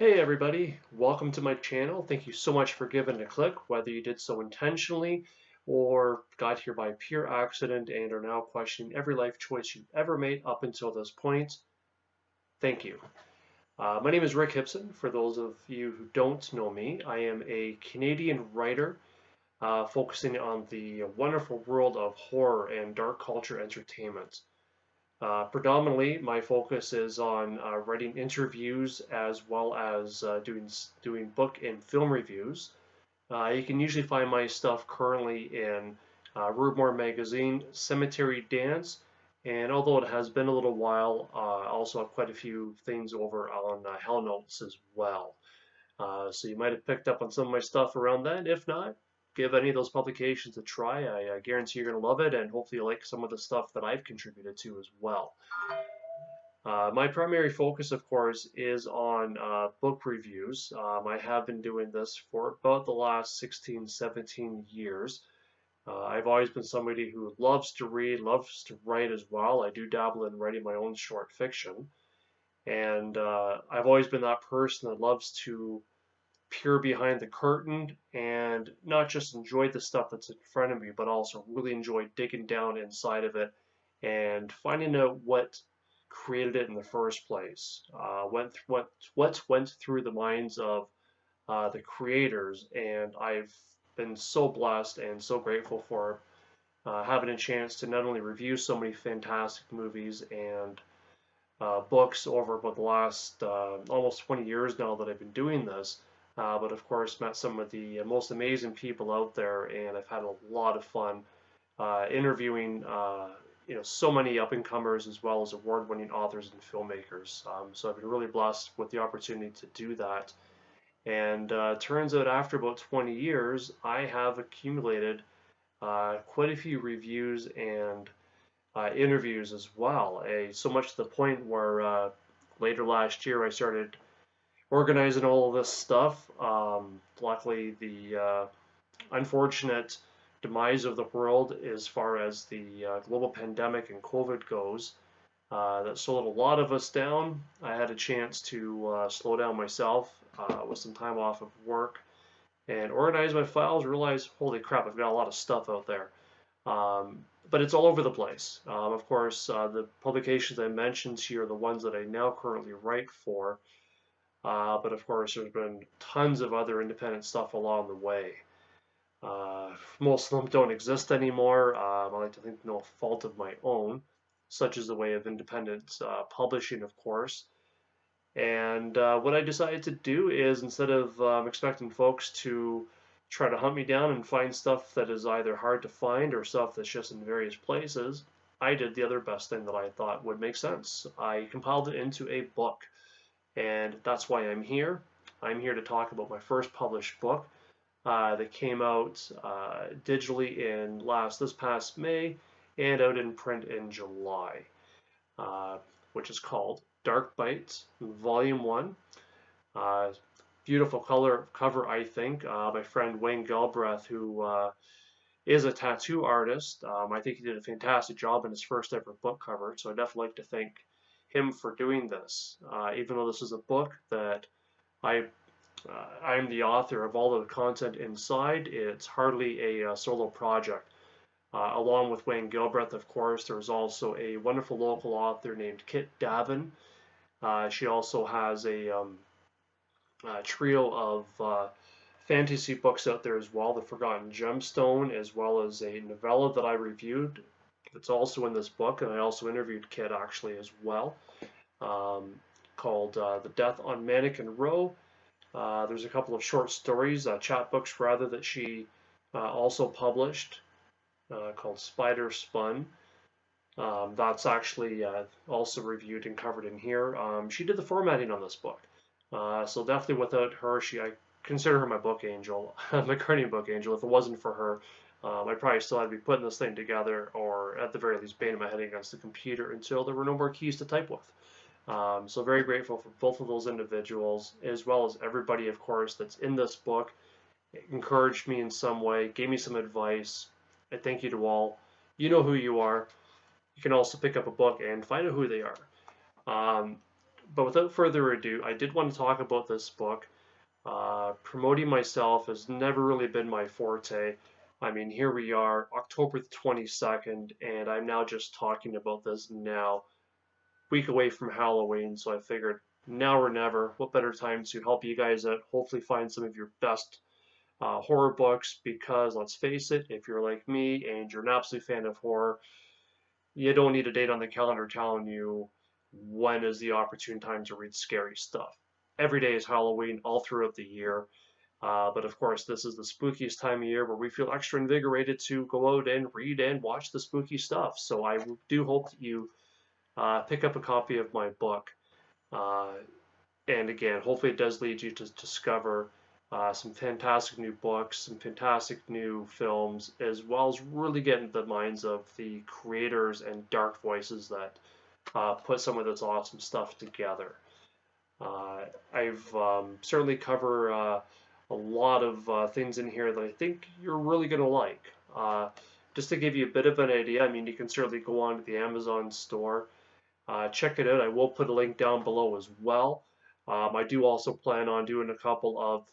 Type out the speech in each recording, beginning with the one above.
Hey everybody, welcome to my channel. Thank you so much for giving it a click, whether you did so intentionally or got here by pure accident and are now questioning every life choice you've ever made up until this point. Thank you. My name is Rick Hipson. For those of you who don't know me, I am a Canadian writer focusing on the wonderful world of horror and dark culture entertainment. Predominantly, my focus is on writing interviews as well as doing book and film reviews. You can usually find my stuff currently in Rudemore Magazine, Cemetery Dance, and although it has been a little while, I also have quite a few things over on Hell Notes as well. So you might have picked up on some of my stuff around that. If not, give any of those publications a try. I guarantee you're going to love it, and hopefully you like some of the stuff that I've contributed to as well. My primary focus, of course, is on book reviews. I have been doing this for about the last 16, 17 years. I've always been somebody who loves to read, loves to write as well. I do dabble in writing my own short fiction. And I've always been that person that loves to peer behind the curtain and not just enjoy the stuff that's in front of me, but also really enjoy digging down inside of it and finding out what created it in the first place. What went through the minds of the creators, and I've been so blessed and so grateful for having a chance to not only review so many fantastic movies and books over about the last almost 20 years now that I've been doing this. But of course, met some of the most amazing people out there, and I've had a lot of fun interviewing so many up and comers as well as award-winning authors and filmmakers. So I've been really blessed with the opportunity to do that. And turns out after about 20 years, I have accumulated quite a few reviews and interviews as well. So much to the point where later last year I started organizing all of this stuff. Luckily, the unfortunate demise of the world as far as the global pandemic and COVID goes, that slowed a lot of us down. I had a chance to slow down myself with some time off of work and organize my files, realize, holy crap, I've got a lot of stuff out there. But it's all over the place. Of course, the publications I mentioned here are the ones that I now currently write for. But of course, there's been tons of other independent stuff along the way. Most of them don't exist anymore. I like to think no fault of my own, such as the way of independent publishing, of course. And what I decided to do is instead of expecting folks to try to hunt me down and find stuff that is either hard to find or stuff that's just in various places, I did the other best thing that I thought would make sense. I compiled it into a book, and that's why I'm here. I'm here to talk about my first published book that came out digitally in this past May and out in print in July, uh, which is called Dark Bites, Volume 1. Uh, Beautiful cover, I think. My friend Wayne Galbraith, who is a tattoo artist, I think he did a fantastic job in his first ever book cover, so I definitely like to thank him for doing this. Even though this is a book that I I'm the author of all of the content inside, it's hardly a solo project. Along with Wayne Gilbreth, of course, there's also a wonderful local author named Kit Davin. She also has a trio of fantasy books out there as well, The Forgotten Gemstone, as well as a novella that I reviewed that's also in this book, and I also interviewed Kit actually as well, um, called The Death on Mannequin Row. There's a couple of short stories, chapbooks rather, that she also published called Spider Spun. That's actually also reviewed and covered in here. She did the formatting on this book. So definitely without her, I consider her my book angel, my guardian book angel. If it wasn't for her, I probably still had to be putting this thing together, or at the very least banging my head against the computer until there were no more keys to type with. So very grateful for both of those individuals, as well as everybody, of course, that's in this book. It encouraged me in some way, gave me some advice. I thank you to all. You know who you are. You can also pick up a book and find out who they are. Um, but without further ado, I did want to talk about this book. Promoting myself has never really been my forte. I mean, here we are, October the 22nd, and I'm now just talking about this now, week away from Halloween. So I figured now or never, what better time to help you guys out, hopefully find some of your best horror books, because let's face it, if you're like me and you're an absolute fan of horror, you don't need a date on the calendar telling you when is the opportune time to read scary stuff. Every day is Halloween all throughout the year. But of course, this is the spookiest time of year where we feel extra invigorated to go out and read and watch the spooky stuff. So I do hope that you pick up a copy of my book. Uh, and again, hopefully it does lead you to discover some fantastic new books, some fantastic new films, as well as really get into the minds of the creators and dark voices that put some of this awesome stuff together. I've certainly cover a lot of things in here that I think you're really going to like. Just to give you a bit of an idea, I mean, you can certainly go on to the Amazon store, check it out. I will put a link down below as well. I do also plan on doing a couple of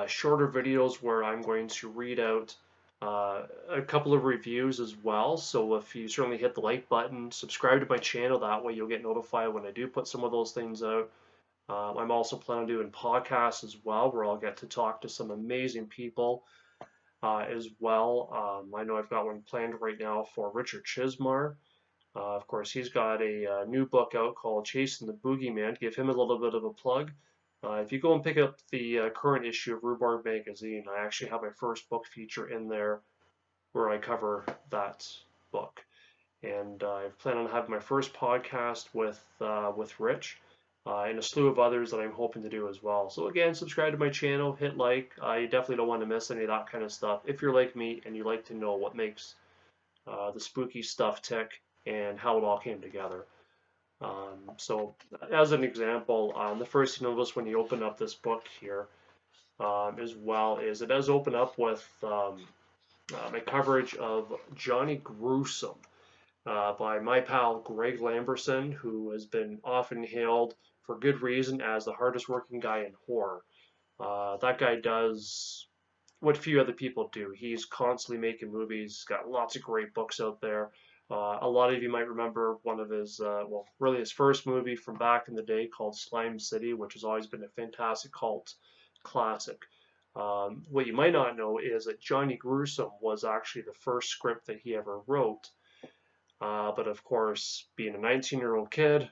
shorter videos where I'm going to read out a couple of reviews as well. So if you certainly hit the like button, subscribe to my channel, that way you'll get notified when I do put some of those things out. I'm also planning on doing podcasts as well, where I'll get to talk to some amazing people as well. I know I've got one planned right now for Richard Chismar. Of course, he's got a new book out called Chasing the Boogeyman. Give him a little bit of a plug. If you go and pick up the current issue of Rhubarb Magazine, I actually have my first book feature in there where I cover that book. And I plan on having my first podcast with Rich and a slew of others that I'm hoping to do as well. So again, subscribe to my channel, hit like. You definitely don't want to miss any of that kind of stuff. If you're like me and you like to know what makes the spooky stuff tick and how it all came together. So as an example, the first thing you'll notice when you open up this book here as well is it does open up with my coverage of Johnny Gruesome by my pal Greg Lamberson, who has been often hailed for good reason as the hardest working guy in horror. That guy does what few other people do. He's constantly making movies, got lots of great books out there. A lot of you might remember one of his, well, really his first movie from back in the day called Slime City, which has always been a fantastic cult classic. What you might not know is that Johnny Gruesome was actually the first script that he ever wrote. But of course, being a 19-year-old kid,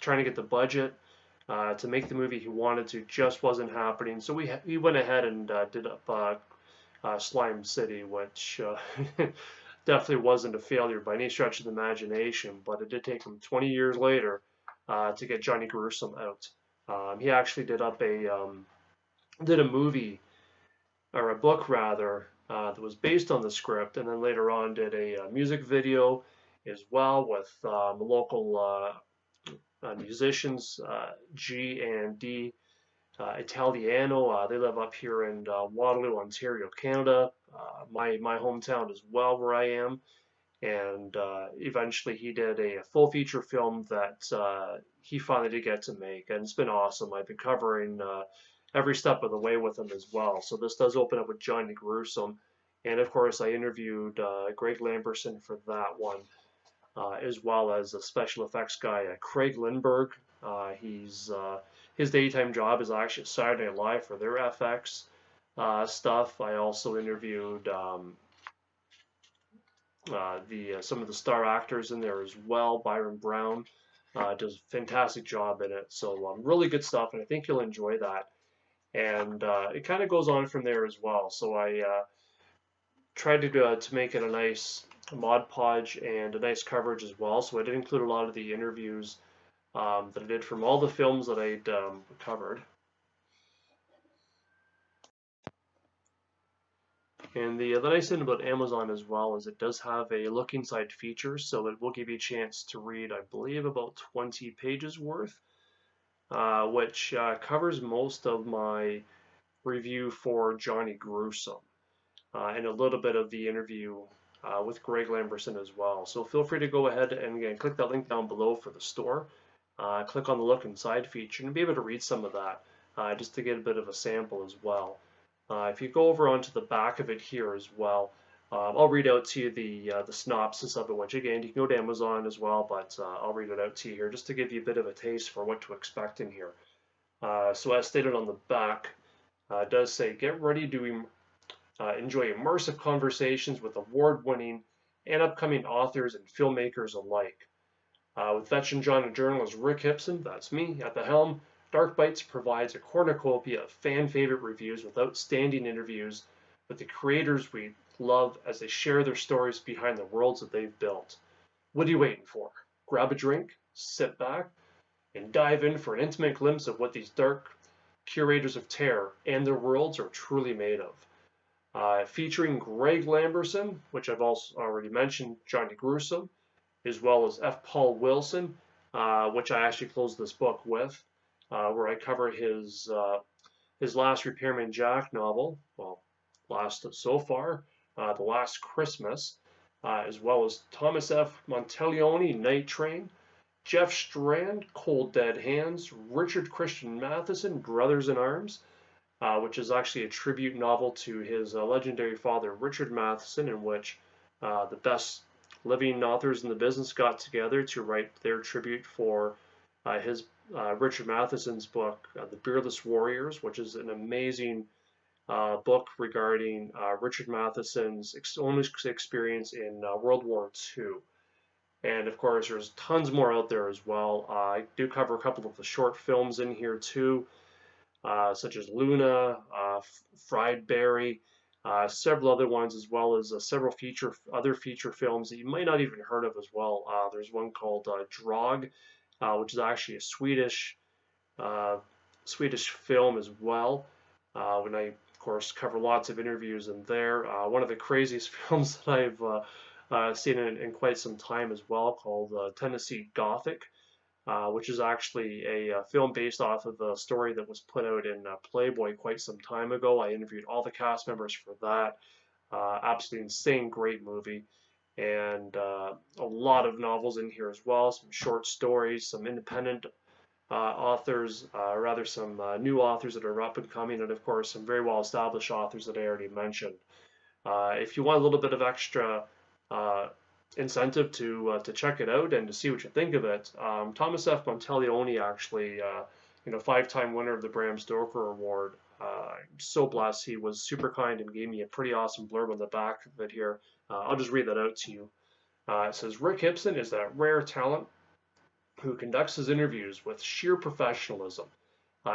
trying to get the budget to make the movie he wanted to just wasn't happening. So he went ahead and did up Slime City, which definitely wasn't a failure by any stretch of the imagination, but it did take him 20 years later to get Johnny Gruesome out. He actually did a movie, or a book rather, that was based on the script, and then later on did a music video as well with local musicians, G and D Italiano. They live up here in Waterloo, Ontario, Canada, my hometown as well, where I am. And eventually he did a full feature film that he finally did get to make, and it's been awesome. I've been covering every step of the way with him as well. So this does open up with Johnny Gruesome, and of course I interviewed Greg Lamberson for that one, as well as a special effects guy, Craig Lindbergh. His daytime job is actually Saturday Night Live for their FX stuff. I also interviewed some of the star actors in there as well. Byron Brown does a fantastic job in it. So really good stuff, and I think you'll enjoy that. And it kind of goes on from there as well. So I tried to make it a nice Mod Podge and a nice coverage as well. So I did include a lot of the interviews that I did from all the films that I'd covered. And the nice thing about Amazon as well is it does have a look inside feature, so it will give you a chance to read, I believe, about 20 pages worth, which covers most of my review for Johnny Gruesome, and a little bit of the interview with Greg Lamberson as well. So feel free to go ahead and again click that link down below for the store. click on the Look Inside feature and be able to read some of that, just to get a bit of a sample as well. If you go over onto the back of it here as well, I'll read out to you the synopsis of it, which again, you can go to Amazon as well, but I'll read it out to you here just to give you a bit of a taste for what to expect in here. So as stated on the back, it does say, get ready to enjoy immersive conversations with award-winning and upcoming authors and filmmakers alike. With veteran genre journalist Rick Hipson, that's me, at the helm, Dark Bites provides a cornucopia of fan-favorite reviews with outstanding interviews with the creators we love as they share their stories behind the worlds that they've built. What are you waiting for? Grab a drink, sit back, and dive in for an intimate glimpse of what these dark curators of terror and their worlds are truly made of. Featuring Greg Lamberson, which I've also already mentioned, Johnny Gruesome, as well as F. Paul Wilson, which I actually closed this book with, where I cover his last Repairman Jack novel, well, last so far, The Last Christmas, as well as Thomas F. Monteleone, Night Train, Jeff Strand, Cold Dead Hands, Richard Christian Matheson, Brothers in Arms, which is actually a tribute novel to his legendary father, Richard Matheson, in which the best living authors in the business got together to write their tribute for his Richard Matheson's book, The Beardless Warriors, which is an amazing book regarding Richard Matheson's own experience in World War II. And of course, there's tons more out there as well. I do cover a couple of the short films in here too, such as Luna, Fried Berry, several other ones, as well as several other feature films that you might not even heard of as well. There's one called Drog, which is actually a Swedish film as well. When I, of course, cover lots of interviews in there. One of the craziest films that I've seen in quite some time as well, called Tennessee Gothic, which is actually a film based off of a story that was put out in Playboy quite some time ago. I interviewed all the cast members for that. Absolutely insane, great movie. And a lot of novels in here as well, some short stories, some independent authors, rather some new authors that are up and coming, and of course some very well established authors that I already mentioned. If you want a little bit of extra incentive to check it out and to see what you think of it, Thomas F. Monteleone actually, 5-time winner of the Bram Stoker Award. I'm so blessed. He was super kind and gave me a pretty awesome blurb on the back of it here. I'll just read that out to you. It says, Rick Hipson is that rare talent who conducts his interviews with sheer professionalism.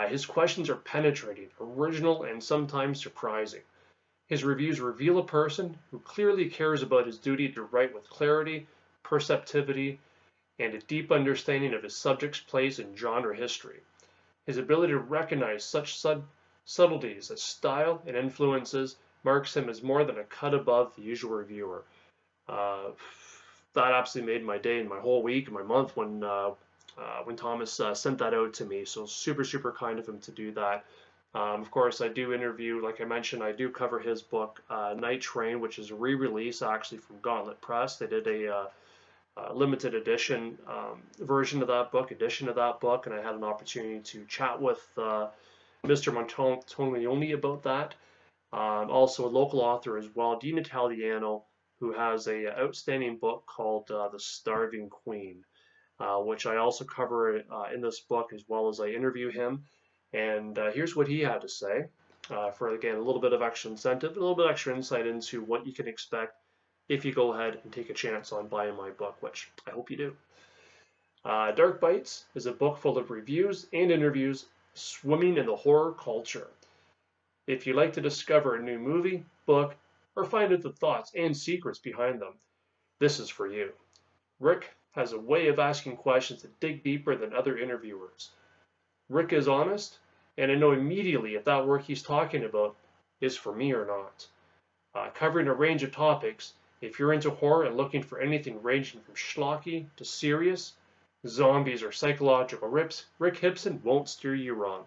His questions are penetrating, original, and sometimes surprising. His reviews reveal a person who clearly cares about his duty to write with clarity, perceptivity, and a deep understanding of his subject's place in genre history. His ability to recognize such subtleties as style and influences marks him as more than a cut above the usual reviewer. That absolutely made my day and my whole week and my month when Thomas sent that out to me. So super, super kind of him to do that. Of course, I do interview, like I mentioned, I do cover his book, Night Train, which is a re-release actually from Gauntlet Press. They did a limited edition edition of that book, and I had an opportunity to chat with Mr. Monteleone about that. Also a local author as well, Dean Italiano, who has a outstanding book called The Starving Queen, which I also cover in this book, as well as I interview him. And here's what he had to say, for again a little bit of extra incentive, a little bit extra insight into what you can expect if you go ahead and take a chance on buying my book, which I hope you do. Dark Bites is a book full of reviews and interviews swimming in the horror culture. If you like to discover a new movie, book, or find out the thoughts and secrets behind them, this is for you. Rick has a way of asking questions that dig deeper than other interviewers. Rick is honest, and I know immediately if that work he's talking about is for me or not. Covering a range of topics, if you're into horror and looking for anything ranging from schlocky to serious, zombies or psychological rips, Rick Hipson won't steer you wrong.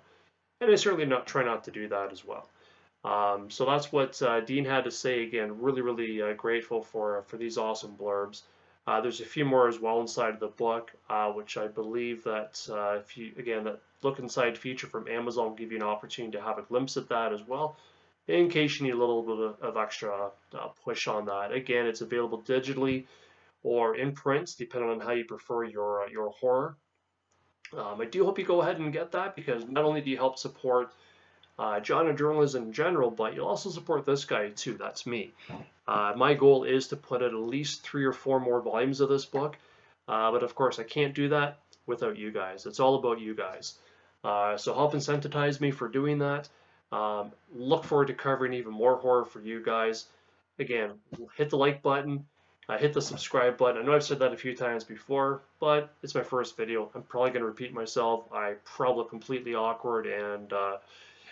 And I certainly try not to do that as well. So that's what Dean had to say. Again, really, really grateful for these awesome blurbs. There's a few more as well inside of the book, which I believe that if you, again, that look inside feature from Amazon will give you an opportunity to have a glimpse at that as well, in case you need a little bit of extra push on that. Again, it's available digitally or in print, depending on how you prefer your horror. I do hope you go ahead and get that, because not only do you help support genre journalism in general, but you'll also support this guy too. That's me. My goal is to put out at least 3 or 4 more volumes of this book, but of course I can't do that without you guys. It's all about you guys. So help incentivize me for doing that. Look forward to covering even more horror for you guys. Again, hit the like button, hit the subscribe button. I know I've said that a few times before, but it's my first video. I'm probably going to repeat myself. I probably look completely awkward and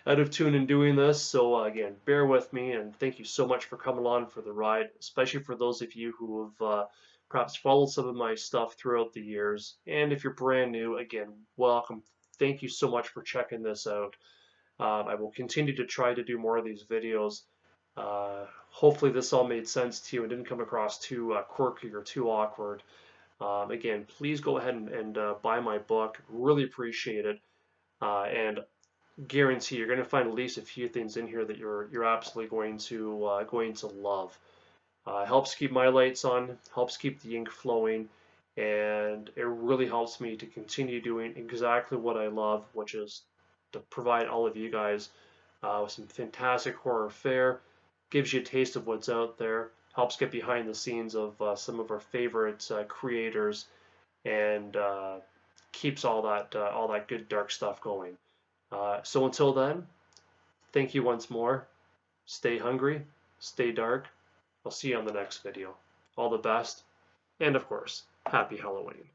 out of tune in doing this. So again, bear with me, and thank you so much for coming along for the ride, especially for those of you who have perhaps followed some of my stuff throughout the years. And if you're brand new, again, welcome. Thank you so much for checking this out. I will continue to try to do more of these videos. Hopefully this all made sense to you and didn't come across too quirky or too awkward. Again, please go ahead and buy my book. Really appreciate it. And guarantee you're going to find at least a few things in here that you're absolutely going to love. Helps keep my lights on, helps keep the ink flowing, and it really helps me to continue doing exactly what I love, which is to provide all of you guys with some fantastic horror fare. Gives you a taste of what's out there, helps get behind the scenes of some of our favorite creators, and keeps all that good dark stuff going. So until then, thank you once more. Stay hungry, stay dark. I'll see you on the next video. All the best, and of course, happy Halloween.